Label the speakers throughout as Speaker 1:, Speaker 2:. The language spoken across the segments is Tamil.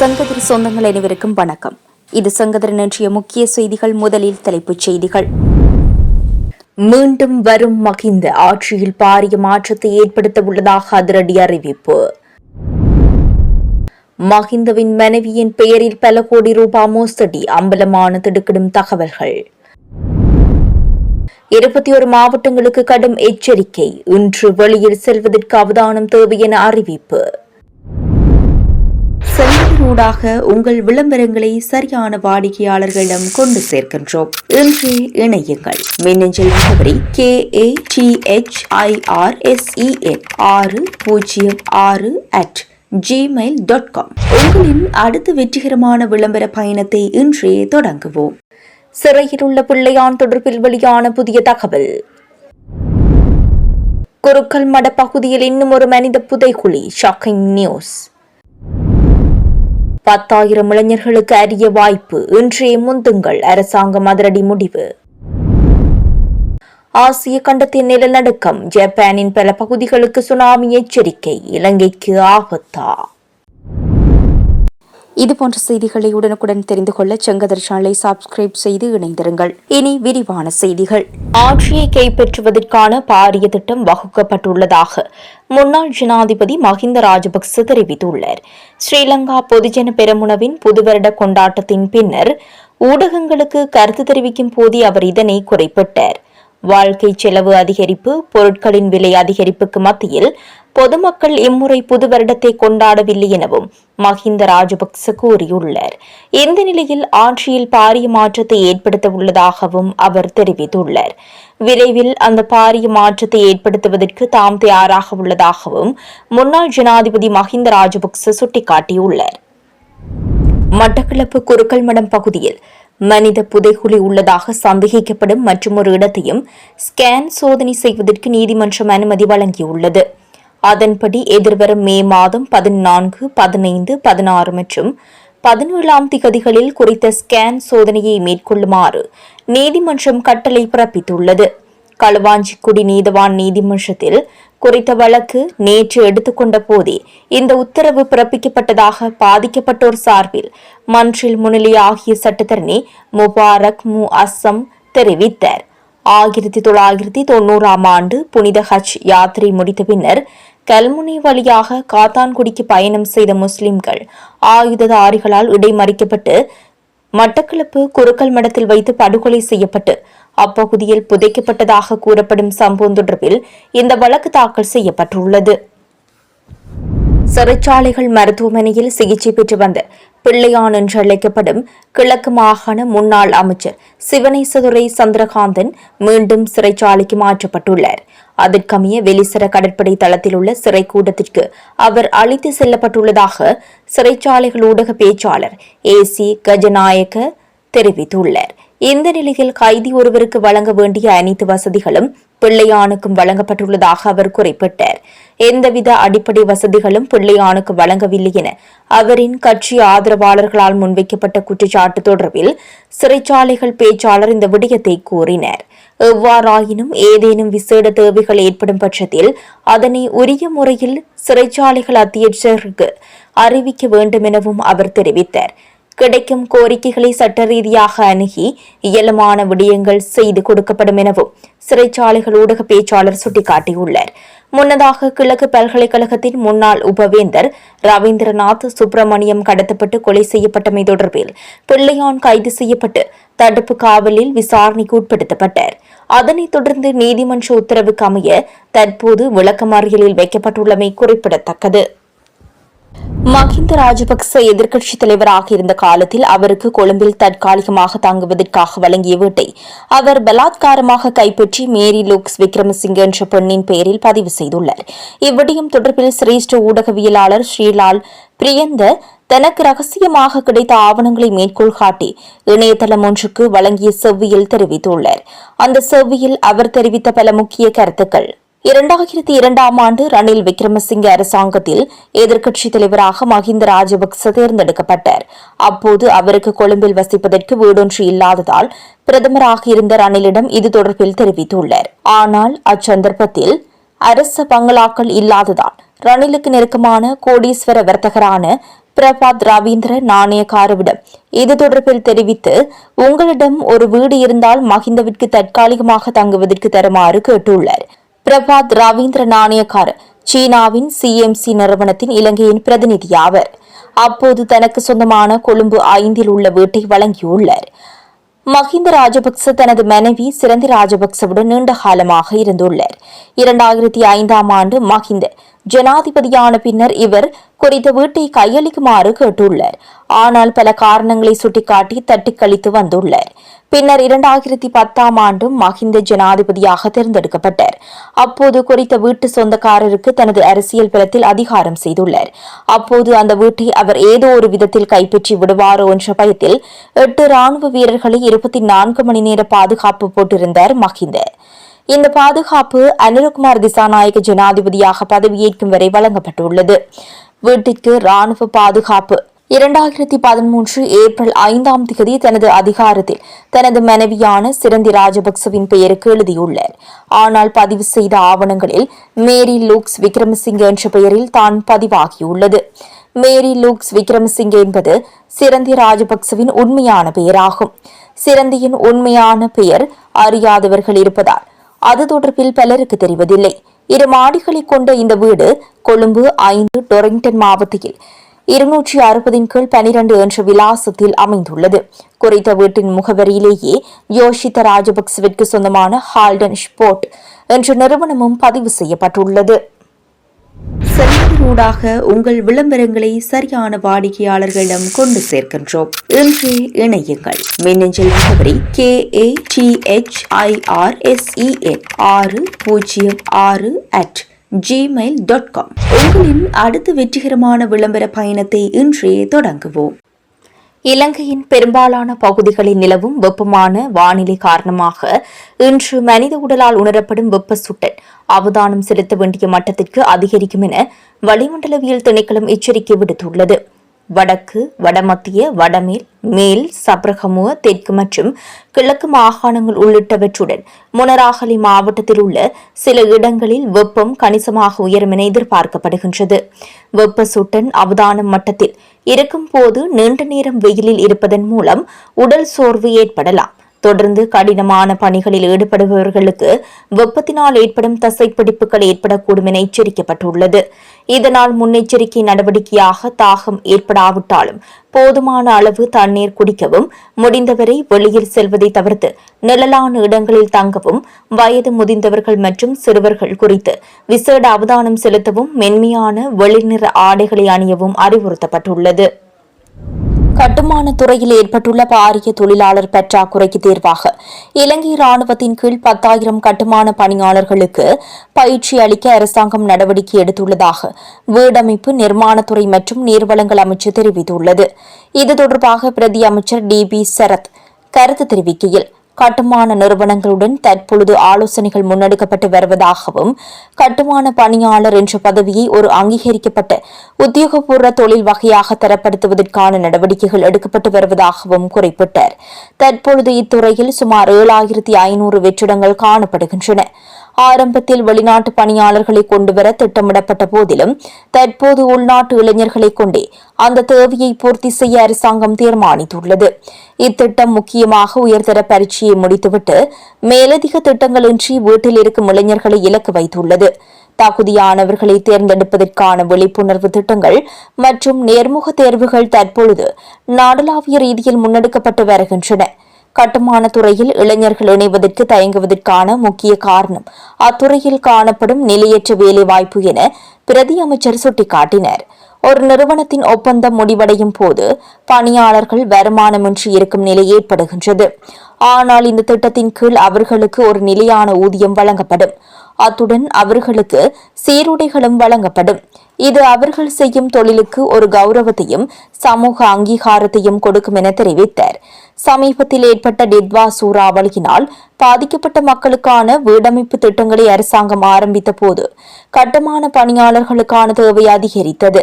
Speaker 1: சங்கதிர் சொந்தங்கள் அனைவருக்கும் வணக்கம். இது சங்கதிரின் இன்றைய முக்கிய செய்திகள். முதலில் தலைப்புச் செய்திகள். மீண்டும் வரும் மகிந்த ஆட்சியில் பாரிய மாற்றத்தை ஏற்படுத்த உள்ளதாக அதிரடி அறிவிப்பு. மகிந்தவின் மனைவியின் பெயரில் பல கோடி ரூபாய் மோசடி அம்பலமான திடுக்கிடும் தகவல்கள். 21 மாவட்டங்களுக்கு கடும் எச்சரிக்கை. இன்று வெளியில் செல்வதற்கு அவதானம் தேவை என அறிவிப்பு. சங்கதிரூடாக உங்கள் விளம்பரங்களை சரியான வாடிக்கையாளர்களிடம் கொண்டு சேர்க்கின்றோம். இன்று இணையுங்கள். மின்னஞ்சல் முகவரி KATHIR606@gmail.com. உங்களின் அடுத்த வெற்றிகரமான விளம்பர பயணத்தை இன்றே தொடங்குவோம். சிறையில் உள்ள பிள்ளையான் தொடர்பில் வெளியான புதிய தகவல். குருக்கல் மட பகுதியில் இன்னும் ஒரு மனித புதைகுழி. Shocking news. 10,000 இளைஞர்களுக்கு அரிய வாய்ப்பு. இன்றே முந்துங்கள். அரசாங்கம் அதிரடி முடிவு. ஆசிய கண்டத்தின் நிலநடுக்கம். ஜப்பானின் பல பகுதிகளுக்கு சுனாமி எச்சரிக்கை. இலங்கைக்கு ஆபத்தா? இதுபோன்ற செய்திகளை உடனுக்குடன் தெரிந்து கொள்ள செங்கதிர் சேனலை சப்ஸ்கிரைப் செய்து இணைந்திருங்கள். இனி விரிவான செய்திகள். ஆட்சியை கைப்பற்றுவதற்கான பாரிய திட்டம் வகுக்கப்பட்டுள்ளதாக முன்னாள் ஜனாதிபதி மஹிந்த ராஜபக்ச தெரிவித்துள்ளார். ஸ்ரீலங்கா பொதுஜன பெரமுனவின் புதுவருட கொண்டாட்டத்தின் பின்னர் ஊடகங்களுக்கு கருத்து தெரிவிக்கும் போதே அவர் இதனை குறிப்பிட்டார். வாழ்க்கை செலவு அதிகரிப்பு, பொருட்களின் விலை அதிகரிப்புக்கு மத்தியில் பொதுமக்கள் இம்முறை புது வருடத்தை கொண்டாடவில்லை எனவும் மஹிந்த ராஜபக்ச கூறியுள்ளார். இந்த நிலையில் ஆட்சியில் பாரிய மாற்றத்தை ஏற்படுத்த உள்ளதாகவும் அவர் தெரிவித்துள்ளார். விரைவில் அந்த பாரிய மாற்றத்தை ஏற்படுத்துவதற்கு தாம் தயாராக உள்ளதாகவும் முன்னாள் ஜனாதிபதி மஹிந்த ராஜபக்ச சுட்டிக்காட்டியுள்ளார். மட்டக்களப்பு குருக்கல் மடம் பகுதியில் மனித புதைகுழி உள்ளதாக சந்தேகிக்கப்படும் மற்றொரு இடத்தையும் ஸ்கேன் சோதனை செய்வதற்கு நீதிமன்றம் அனுமதி வழங்கியுள்ளது. அதன்படி எதிர்வரும் மே மாதம் 14, 15, 16 மற்றும் 17ஆம் திகதிகளில் குறித்த ஸ்கேன் சோதனையை மேற்கொள்ளுமாறு நீதிமன்றம் கட்டளை பிறப்பித்துள்ளது. களுவாஞ்சிக்குடி நீதவான் நீதிமன்றத்தில் குறித்த வழக்கு நேற்று எடுத்துக்கொண்ட போதே இந்த உத்தரவு பிறப்பிக்கப்பட்டதாக பாதிக்கப்பட்டோர் சார்பில் மன்றில் முன்னிலையாகிய சட்டத்தரணி முபாரக் மு அஸ்ஸம் தெரிவித்தார். 1990ஆம் ஆண்டு புனித ஹஜ் யாத்திரை முடித்த பின்னர் கல்முனை வழியாக காத்தான்குடிக்கு பயணம் செய்த முஸ்லிம்கள் ஆயுததாரிகளால் இடைமறிக்கப்பட்டு மட்டக்களப்பு குருக்கல் மடத்தில் வைத்து படுகொலை செய்யப்பட்டு அப்பகுதியில் புதைக்கப்பட்டதாக கூறப்படும் சம்பவம் தொடர்பில் இந்த வழக்கு தாக்கல் செய்யப்பட்டுள்ளது. சிறைச்சாலைகள் மருத்துவமனையில் சிகிச்சை பெற்று வந்த பிள்ளையான் என்று அழைக்கப்படும் கிழக்கு மாகாண முன்னாள் அமைச்சர் சிவனேசதுரை சந்திரகாந்தன் மீண்டும் சிறைச்சாலைக்கு மாற்றப்பட்டுள்ளார். அதற்கமைய வெலிசர கடற்படை தளத்தில் உள்ள சிறை கூடத்திற்கு அவர் அழைத்து செல்லப்பட்டுள்ளதாக சிறைச்சாலைகள் ஊடக பேச்சாளர் AC கஜநாயக்க தெரிவித்துள்ளார். இந்த நிலையில் கைதி ஒருவருக்கு வழங்க வேண்டிய அனைத்து வசதிகளும் பிள்ளையானுக்கும் வழங்கப்பட்டுள்ளதாக அவர் குறிப்பிட்டார். எந்தவித அடிப்படை வசதிகளும் பிள்ளையானுக்கு வழங்கவில்லை என அவரின் கட்சி ஆதரவாளர்களால் முன்வைக்கப்பட்ட குற்றச்சாட்டு தொடர்பில் சிறைச்சாலைகள் பேச்சாளர் இந்த விடயத்தை கூறினார். எவ்வாறாயினும் ஏதேனும் விசேட தேவைகள் ஏற்படும் பட்சத்தில் அதனை உரிய முறையில் சிறைச்சாலைகள் அத்தியட்சருக்கு அறிவிக்க வேண்டும் எனவும் அவர் தெரிவித்தார். கிடைக்கும் கோரிக்கைகளை சட்ட ரீதியாக அணுகி இயலுமான விடயங்கள் செய்து கொடுக்கப்படும் எனவும் சிறைச்சாலைகள் ஊடக பேச்சாளர் சுட்டிக்காட்டியுள்ளார். முன்னதாக கிழக்கு பல்கலைக்கழகத்தின் முன்னாள் உபவேந்தர் ரவீந்திரநாத் சுப்பிரமணியம் கடத்தப்பட்டு கொலை செய்யப்பட்டமை தொடர்பில் பிள்ளையான் கைது செய்யப்பட்டு தடுப்பு காவலில் விசாரணைக்கு உட்படுத்தப்பட்டார். அதனைத் தொடர்ந்து நீதிமன்ற உத்தரவுக்கு அமைய தற்போது விளக்கமறியலில் வைக்கப்பட்டுள்ளமை குறிப்பிடத்தக்கது. மஹிந்த ராஜபக்ச எதிர்க்கட்சித் தலைவராக இருந்த காலத்தில் அவருக்கு கொழும்பில் தற்காலிகமாக தங்குவதற்காக வழங்கிய வீட்டை அவர் பலாத்காரமாக கைப்பற்றி மேரி லூக்ஸ் விக்ரமசிங்க என்ற பெண்ணின் பெயரில் பதிவு செய்துள்ளார். இவ்விடயம் தொடர்பில் சிரேஷ்ட ஊடகவியலாளர் ஸ்ரீலால் பிரியந்த தனக்கு ரகசியமாக கிடைத்த ஆவணங்களை மேற்கோள் காட்டி இணையதளம் ஒன்றுக்கு வழங்கிய செவ்வியில் தெரிவித்துள்ளார். அந்த செவ்வியில் அவர் தெரிவித்த பல முக்கிய கருத்துக்கள்: 2002ஆம் ஆண்டு ரணில் விக்ரமசிங்க அரசாங்கத்தில் எதிர்க்கட்சித் தலைவராக மஹிந்த ராஜபக்ச தேர்ந்தெடுக்கப்பட்டார். அப்போது அவருக்கு கொழும்பில் வசிப்பதற்கு வீடொன்று இல்லாததால் பிரதமராக இருந்த ரணிலிடம் இது தொடர்பில் தெரிவித்துள்ளார். ஆனால் அச்சந்தர்ப்பத்தில் அரச பங்களாக்கள் இல்லாததால் ரணிலுக்கு நெருக்கமான கோடீஸ்வர வர்த்தகரான பிரபாத் ரவீந்திர நாணயக்காரவிடம் இது தொடர்பில் தெரிவித்து, உங்களிடம் ஒரு வீடு இருந்தால் மஹிந்தவிற்கு தற்காலிகமாக தங்குவதற்கு தருமாறு கேட்டுள்ளார். பிரபாத் ரவீந்திர நாணயக்கார சீனாவின் சிஎம்சி நிறுவனத்தின் இலங்கையின் பிரதிநிதியாவர். அப்போது தனக்கு சொந்தமான கொழும்பு 5 உள்ள வீட்டை வழங்கியுள்ளார். மஹிந்த ராஜபக்ச தனது மனைவி சிரந்தி ராஜபக்சவுடன் நீண்ட காலமாக இருந்துள்ளார். 2005ஆம் ஆண்டு மஹிந்த ஜனாதிபதியான பின்னர் இவர் குறித்த வீட்டை கையளிக்குமாறு கேட்டுள்ளார். ஆனால் பல காரணங்களை சுட்டிக்காட்டி தட்டிக்கழித்து வந்துள்ளார். பின்னர் 2010ஆம் ஆண்டு மஹிந்த ஜனாதிபதியாக தேர்ந்தெடுக்கப்பட்டார். அப்போது குறித்த வீட்டு சொந்தக்காரருக்கு தனது அரசியல் பலத்தில் அதிகாரம் செய்துள்ளார். அப்போது அந்த வீட்டை அவர் ஏதோ ஒரு விதத்தில் கைப்பற்றி விடுவாரோ என்ற பயத்தில் 8 ராணுவ வீரர்களை 24 மணி நேர பாதுகாப்பு போட்டிருந்தார் மஹிந்த. இந்த பாதுகாப்பு அனுரகுமார் திசாநாயக்க ஜனாதிபதியாக பதவியேற்கும் வரை வழங்கப்பட்டுள்ளது. வீட்டிற்கு ராணுவ பாதுகாப்பு 2013 ஏப்ரல் 5ஆம் தேதி தனது அதிகாரத்தில் தனது மனைவியான சிரந்தி ராஜபக்சவின் பெயருக்கு எழுதியுள்ளார். ஆனால் பதிவு செய்த ஆவணங்களில் மேரி லூக்ஸ் விக்ரமசிங்க என்ற பெயரில் தான் பதிவாகியுள்ளது. மேரி லூக்ஸ் விக்ரமசிங்க என்பது சிரந்தி ராஜபக்சவின் உண்மையான பெயராகும். சிரந்தியின் உண்மையான பெயர் அறியாதவர்கள் இருப்பதால் அது தொடர்பில் பலருக்கு தெரிவதில்லை. 2 மாடிகளை கொண்ட இந்த வீடு கொழும்பு 5 டொரிங்டன் மாவட்டத்தில் 260/12 என்ற விலாசத்தில் அமைந்துள்ளது. குறித்த வீட்டின் முகவரியிலேயே யோஷித்த ராஜபக்சவிற்கு சொந்தமான ஹால்டன் ஸ்போர்ட் என்ற நிறுவனமும் பதிவு செய்யப்பட்டுள்ளது. ஊடாக உங்கள் விளம்பரங்களை சரியான வாடிக்கையாளர்களிடம் கொண்டு சேர்க்கின்றோம். இன்றே இணையுங்கள். மின்னஞ்சல் முகவரி KATHIR606@gmail.com. உங்களின் அடுத்த வெற்றிகரமான விளம்பர பயணத்தை இன்றே தொடங்குவோம். இலங்கையின் பெரும்பாலான பகுதிகளில் நிலவும் வெப்பமான வானிலை காரணமாக இன்று மனித உடலால் உணரப்படும் வெப்ப சுட்டல் அவதானம் செலுத்த வேண்டிய மட்டத்திற்கு அதிகரிக்கும் என வளிமண்டலவியல் திணைக்களம் எச்சரிக்கை விடுத்துள்ளது. வடக்கு, வடமத்திய, வடமேல், மேல் சப்ரகமுவ, தெற்கு மற்றும் கிழக்கு மாகாணங்கள் உள்ளிட்டவற்றுடன் மொனராகலை மாவட்டத்தில் உள்ள சில இடங்களில் வெப்பம் கணிசமாக உயரும் என எதிர்பார்க்கப்படுகின்றது. வெப்ப சுட்டன் அவதானம் மட்டத்தில் இருக்கும் போது நீண்ட நேரம் வெயிலில் இருப்பதன் மூலம் உடல் சோர்வு ஏற்படலாம். தொடர்ந்து கடினமான பணிகளில் ஈடுபடுபவர்களுக்கு வெப்பத்தினால் ஏற்படும் தசைப்பிடிப்புகள் ஏற்படக்கூடும் என எச்சரிக்கப்பட்டுள்ளது. இதனால் முன்னெச்சரிக்கை நடவடிக்கையாக தாகம் ஏற்படாவிட்டாலும் போதுமான அளவு தண்ணீர் குடிக்கவும், முடிந்தவரை வெளியில் செல்வதை தவிர்த்து நிழலான இடங்களில் தங்கவும், வயது முதிர்ந்தவர்கள் மற்றும் சிறுவர்கள் குறித்து விசேட அவதானம் செலுத்தவும், மென்மையான வெளிநிற ஆடைகளை அணியவும் அறிவுறுத்தப்பட்டுள்ளது. கட்டுமான துறையில் ஏற்பட்டுள்ள பாரிய தொழிலாளர் பற்றாக்குறைக்கு தீர்வாக இலங்கை ராணுவத்தின் கீழ் 10,000 கட்டுமான பணியாளர்களுக்கு பயிற்சி அளிக்க அரசாங்கம் நடவடிக்கை எடுத்துள்ளதாக வீடமைப்பு, நிர்மாணத்துறை மற்றும் நீர்வளங்கள் அமைச்சு தெரிவித்துள்ளது. இது தொடர்பாக பிரதி அமைச்சர் DB சரத் கருத்து தெரிவிக்கையில், கட்டுமான நிறுவனங்களுடன் தற்பொழுது ஆலோசனைகள் முன்னெடுக்கப்பட்டு வருவதாகவும், கட்டுமான பணியாளர் என்ற பதவியை ஒரு அங்கீகரிக்கப்பட்ட உத்தியோகபூர்வ தொழில் வகையாக தரப்படுத்துவதற்கான நடவடிக்கைகள் எடுக்கப்பட்டு வருவதாகவும் குறிப்பிட்டார். தற்பொழுது இத்துறையில் சுமார் 7,500 வெற்றிடங்கள் காணப்படுகின்றன. ஆரம்பத்தில் வெளிநாட்டு பணியாளர்களை கொண்டுவர திட்டமிடப்பட்ட போதிலும் தற்போது உள்நாட்டு இளைஞர்களை கொண்டே அந்த தேவையை பூர்த்தி செய்ய அரசாங்கம் தீர்மானித்துள்ளது. இத்திட்டம் முக்கியமாக உயர்தர பரீட்சையை முடித்துவிட்டு மேலதிக திட்டங்களின்றி வீட்டில் இருக்கும் இளைஞர்களை இலக்கு வைத்துள்ளது. தகுதியானவர்களை தேர்ந்தெடுப்பதற்கான விழிப்புணர்வு திட்டங்கள் மற்றும் நேர்முக தேர்வுகள் தற்பொழுது நாடளாவிய ரீதியில் முன்னெடுக்கப்பட்டு வருகின்றன. கட்டுமான துறையில் இளைஞர்கள் இணைவதற்கு தயங்குவதற்கான முக்கிய காரணம் அத்துறையில் காணப்படும் நிலையற்ற வேலைவாய்ப்பு என பிரதி அமைச்சர் சுட்டிக்காட்டினார். ஒரு நிறுவனத்தின் ஒப்பந்தம் முடிவடையும் போது பணியாளர்கள் வருமானமின்றி இருக்கும் நிலை ஏற்படுகின்றது. ஆனால் இந்த திட்டத்தின் கீழ் அவர்களுக்கு ஒரு நிலையான ஊதியம் வழங்கப்படும். அத்துடன் அவர்களுக்கு சீருடைகளும் வழங்கப்படும். இது அவர்கள் செய்யும் தொழிலுக்கு ஒரு கௌரவத்தையும் சமூக அங்கீகாரத்தையும் கொடுக்கும் என தெரிவித்தார். சமீபத்தில் ஏற்பட்ட டிட்வா சூறாவளியினால் பாதிக்கப்பட்ட மக்களுக்கான வீடமைப்பு திட்டங்களை அரசாங்கம் ஆரம்பித்த போது கட்டுமான பணியாளர்களுக்கான தேவை அதிகரித்தது.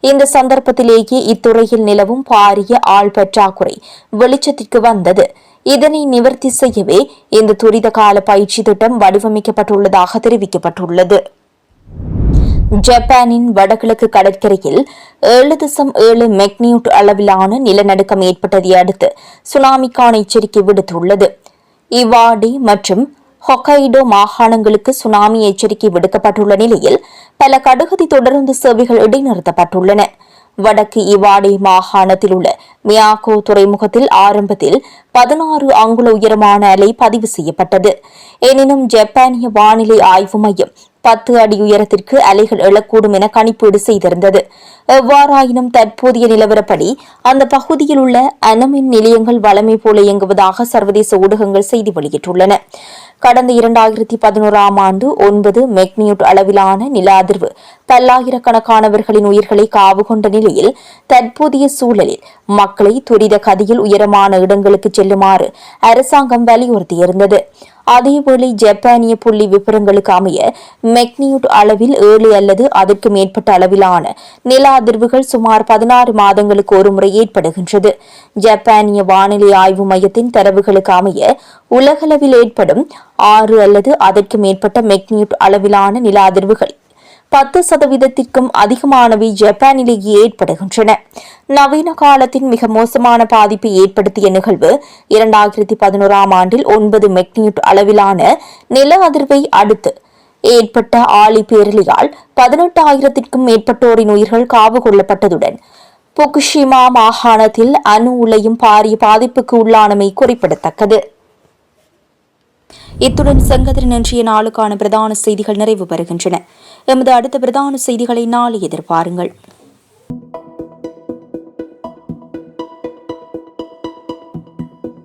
Speaker 1: இந்த சந்தர்ப்பத்திலேயே இத்துறையில் நிலவும் பாரிய ஆள் பற்றாக்குறை வெளிச்சத்திற்கு வந்தது. இதனை நிவர்த்தி செய்யவே இந்த துரித கால பயிற்சி திட்டம் வடிவமைக்கப்பட்டுள்ளதாக தெரிவிக்கப்பட்டுள்ளது. ஜப்பானின் வடகிழக்கு கடற்கரையில் 7.7 மெக்னியூட் அளவிலான நிலநடுக்கம் ஏற்பட்டதை அடுத்து சுனாமிக்கான எச்சரிக்கை விடுத்துள்ளது. இவாடி மற்றும் ஹொக்கைடோ மாகாணங்களுக்கு சுனாமி எச்சரிக்கை விடுக்கப்பட்டுள்ள நிலையில் பல கடுகதி தொடருந்து சேவைகள் இடைநிறுத்தப்பட்டுள்ளன. வடக்கு இவாடி மாகாணத்தில் உள்ள மியாகோ துறைமுகத்தில் ஆரம்பத்தில் 16 அங்குல உயரமான அலை பதிவு செய்யப்பட்டது. எனினும் ஜப்பானிய வானிலை ஆய்வு மையம் 10 அடி உயரத்திற்கு அலைகள் எழக்கூடும் என கணிப்பீடு செய்திருந்தது. எவ்வாறாயினும் தற்போதைய நிலவரப்படி அந்த பகுதியில் உள்ள அணுமின் நிலையங்கள் வழமை போல இயங்குவதாக சர்வதேச ஊடகங்கள் செய்தி வெளியிட்டுள்ளன. கடந்த 2011ஆம் ஆண்டு 9 மெக்னியூட் அளவிலான நில அதிர்வு பல்லாயிரக்கணக்கானவர்களின் உயிர்களை காவு கொண்ட நிலையில் தற்போதைய சூழலில் மக்களை துரித கதியில் உயரமான இடங்களுக்கு செல்லுமாறு அரசாங்கம் வலியுறுத்தியிருந்தது. அதேவேளை ஜப்பானிய புள்ளி விவரங்களுக்கு அமைய மெக்னியூட் அளவில் 7 அல்லது அதற்கு மேற்பட்ட அளவிலான நில அதிர்வுகள் சுமார் 16 மாதங்களுக்கு ஒருமுறை ஏற்படுகின்றது. ஜப்பானிய வானிலை ஆய்வு மையத்தின் தரவுகளுக்கு அமைய உலகளவில் ஏற்படும் 6 அல்லது அதற்கு மேற்பட்ட மெக்னியூட் அளவிலான நில அதிர்வுகள் 10% அதிகமானவை ஜப்பானிலேயே ஏற்படுகின்றன. நவீன காலத்தின் மிக மோசமான பாதிப்பை ஏற்படுத்திய நிகழ்வு 2011ஆம் ஆண்டில் 9 மெக்னியூட் அளவிலான நில அதிர்வை அடுத்து ஏற்பட்ட ஆழி பேரலையால் 18,000க்கும் மேற்பட்டோரின் உயிர்கள் காவு கொள்ளப்பட்டதுடன் புகுஷிமா மாகாணத்தில் அணு உலையும் பாரிய பாதிப்புக்கு உள்ளானமை குறிப்பிடத்தக்கது. இத்துடன் செங்கதிரின் இன்றைய நாளுக்கான பிரதான செய்திகள் நிறைவு பெறுகின்றன. எமது அடுத்த பிரதான செய்திகளை நாளை எதிர்பாருங்கள்.